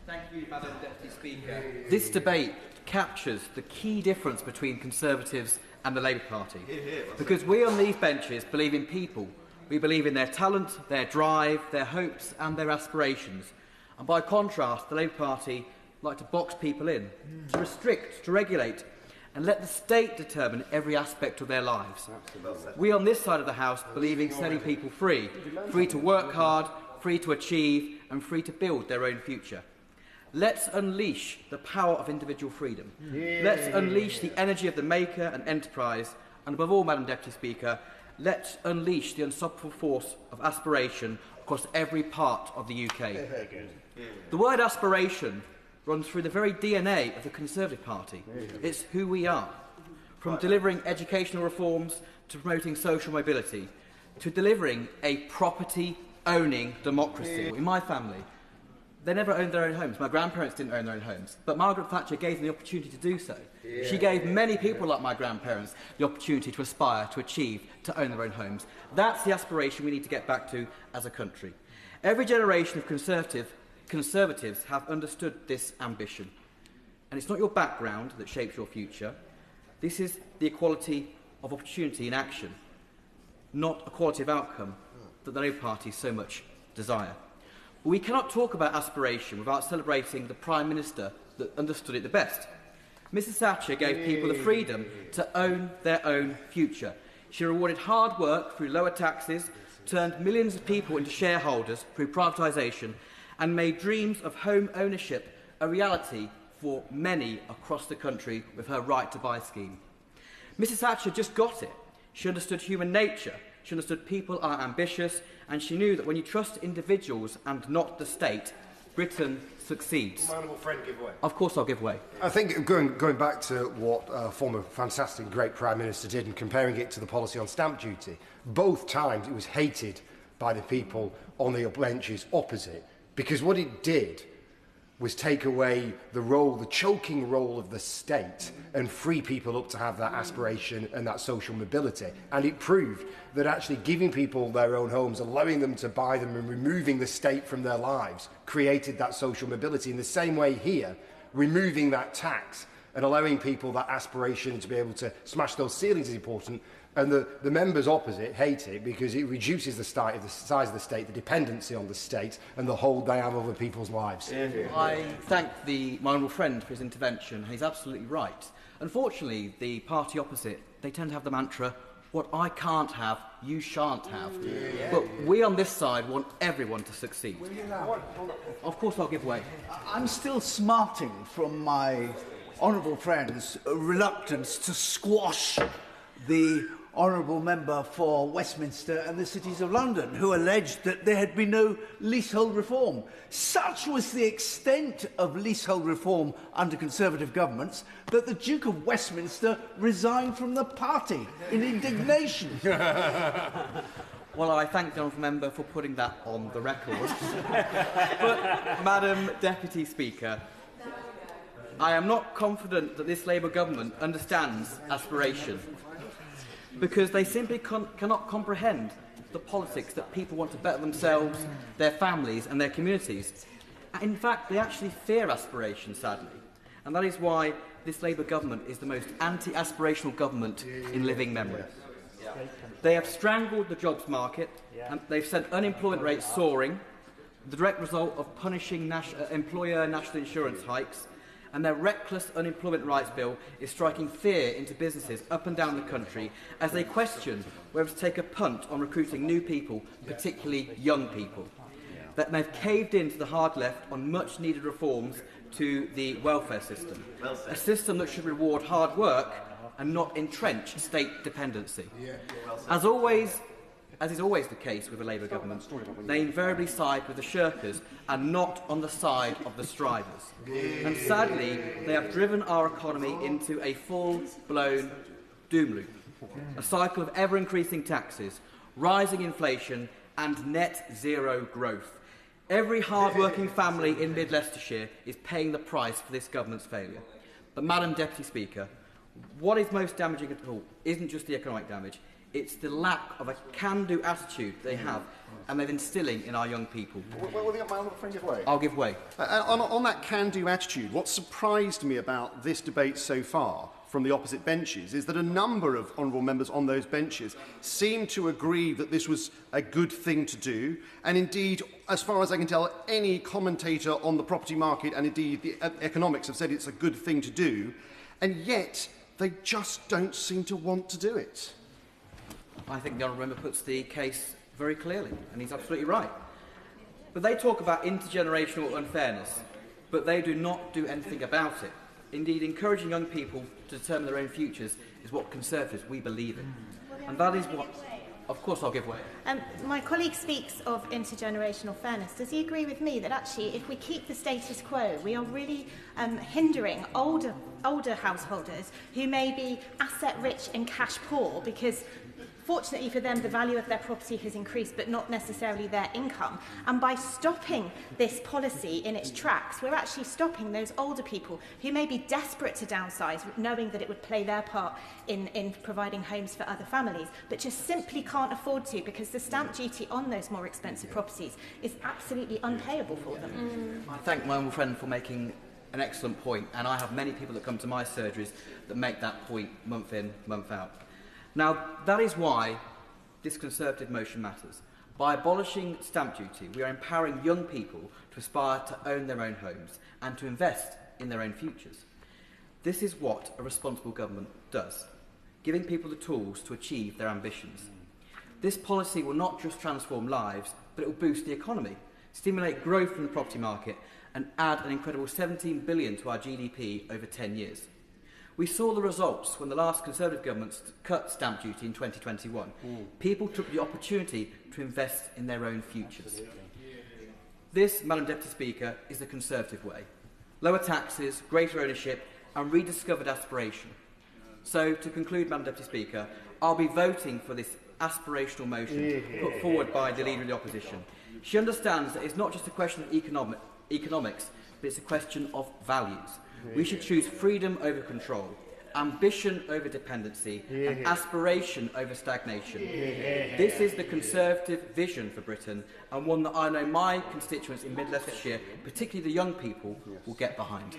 Thank you, Madam Deputy Speaker. This debate captures the key difference between Conservatives and the Labour Party. Because we on these benches believe in people. We believe in their talent, their drive, their hopes and their aspirations. And by contrast, the Labour Party like to box people in, to restrict, to regulate, and let the state determine every aspect of their lives. We on this side of the House believe in setting people free, free to work hard, free to achieve and free to build their own future. Let's unleash the power of individual freedom. Let's unleash the energy of the maker and enterprise, and above all, Madam Deputy Speaker, let's unleash the unstoppable force of aspiration across every part of the UK. The word aspiration runs through the very DNA of the Conservative Party. It's who we are. From delivering educational reforms to promoting social mobility, to delivering a property-owning democracy. In my family, they never owned their own homes. My grandparents didn't own their own homes. But Margaret Thatcher gave them the opportunity to do so. She gave many people like my grandparents the opportunity to aspire, to achieve, to own their own homes. That's the aspiration we need to get back to as a country. Every generation of Conservatives have understood this ambition. And it's not your background that shapes your future. This is the equality of opportunity in action, not equality of outcome that the Labour Party so much desire. But we cannot talk about aspiration without celebrating the Prime Minister that understood it the best. Mrs Thatcher gave people the freedom to own their own future. She rewarded hard work through lower taxes, turned millions of people into shareholders through privatisation, and made dreams of home ownership a reality for many across the country with her Right to Buy scheme. Mrs Thatcher just got it. She understood human nature. She understood people are ambitious, and she knew that when you trust individuals and not the state, Britain succeeds. My honourable friend, give way. Of course I'll give way. I think going back to what former fantastic great Prime Minister did and comparing it to the policy on stamp duty, both times it was hated by the people on the benches opposite, because what it did was take away the role, the choking role of the state and free people up to have that aspiration and that social mobility. And it proved that actually giving people their own homes, allowing them to buy them and removing the state from their lives created that social mobility. In the same way here, removing that tax and allowing people that aspiration to be able to smash those ceilings is important. And the members opposite hate it because it reduces the size of the state, the dependency on the state, and the hold they have over people's lives. I thank my honourable friend for his intervention. He's absolutely right. Unfortunately, the party opposite, they tend to have the mantra, what I can't have, you shan't have. But we on this side want everyone to succeed. Of course I'll give way. I'm still smarting from my honourable friend's reluctance to squash the honourable member for Westminster and the cities of London, who alleged that there had been no leasehold reform. Such was the extent of leasehold reform under Conservative governments that the Duke of Westminster resigned from the party in indignation. Well, I thank the honourable member for putting that on the record. But, Madam Deputy Speaker, I am not confident that this Labour government understands aspiration, because they simply cannot comprehend the politics that people want to better themselves, their families and their communities. In fact, they actually fear aspiration, sadly. And that is why this Labour government is the most anti-aspirational government in living memory. They have strangled the jobs market, and they've sent unemployment rates soaring, the direct result of punishing employer national insurance hikes, and their reckless unemployment rights bill is striking fear into businesses up and down the country as they question whether to take a punt on recruiting new people, particularly young people. That they've caved into the hard left on much needed reforms to the welfare system, a system that should reward hard work and not entrench state dependency. As is always the case with a Labour government, they invariably side with the shirkers and not on the side of the strivers. And sadly, they have driven our economy into a full-blown doom loop, a cycle of ever-increasing taxes, rising inflation and net zero growth. Every hard-working family in Mid Leicestershire is paying the price for this government's failure. But, Madam Deputy Speaker, what is most damaging at all isn't just the economic damage, It's the lack of a can-do attitude they have, and they're instilling in our young people. Well, my friend give way. I'll give way. On that can-do attitude, what surprised me about this debate so far from the opposite benches is that a number of honourable members on those benches seem to agree that this was a good thing to do, and indeed, as far as I can tell, any commentator on the property market and indeed the economics have said it's a good thing to do, and yet they just don't seem to want to do it. I think the honourable member puts the case very clearly, and he's absolutely right. But they talk about intergenerational unfairness, but they do not do anything about it. Indeed, encouraging young people to determine their own futures is what Conservatives we believe in. And that is what... Of course I'll give way. My colleague speaks of intergenerational fairness. Does he agree with me that actually if we keep the status quo, we are really hindering older householders who may be asset rich and cash poor because fortunately for them the value of their property has increased but not necessarily their income, and by stopping this policy in its tracks we're actually stopping those older people who may be desperate to downsize knowing that it would play their part in providing homes for other families but just simply can't afford to because the stamp duty on those more expensive properties is absolutely unpayable for them. I thank my honourable friend for making an excellent point, and I have many people that come to my surgeries that make that point month in, month out. Now, that is why this Conservative motion matters. By abolishing stamp duty, we are empowering young people to aspire to own their own homes and to invest in their own futures. This is what a responsible government does, giving people the tools to achieve their ambitions. This policy will not just transform lives, but it will boost the economy, stimulate growth in the property market, and add an incredible $17 billion to our GDP over 10 years. We saw the results when the last Conservative government cut stamp duty in 2021. People took the opportunity to invest in their own futures. This, Madam Deputy Speaker, is the Conservative way. Lower taxes, greater ownership and rediscovered aspiration. So, to conclude, Madam Deputy Speaker, I'll be voting for this aspirational motion put forward by the Leader of the Opposition. She understands that it's not just a question of economics, but it's a question of values. We should choose freedom over control, ambition over dependency, and aspiration over stagnation. This is the Conservative vision for Britain, and one that I know my constituents in Mid Leicestershire, particularly the young people, will get behind.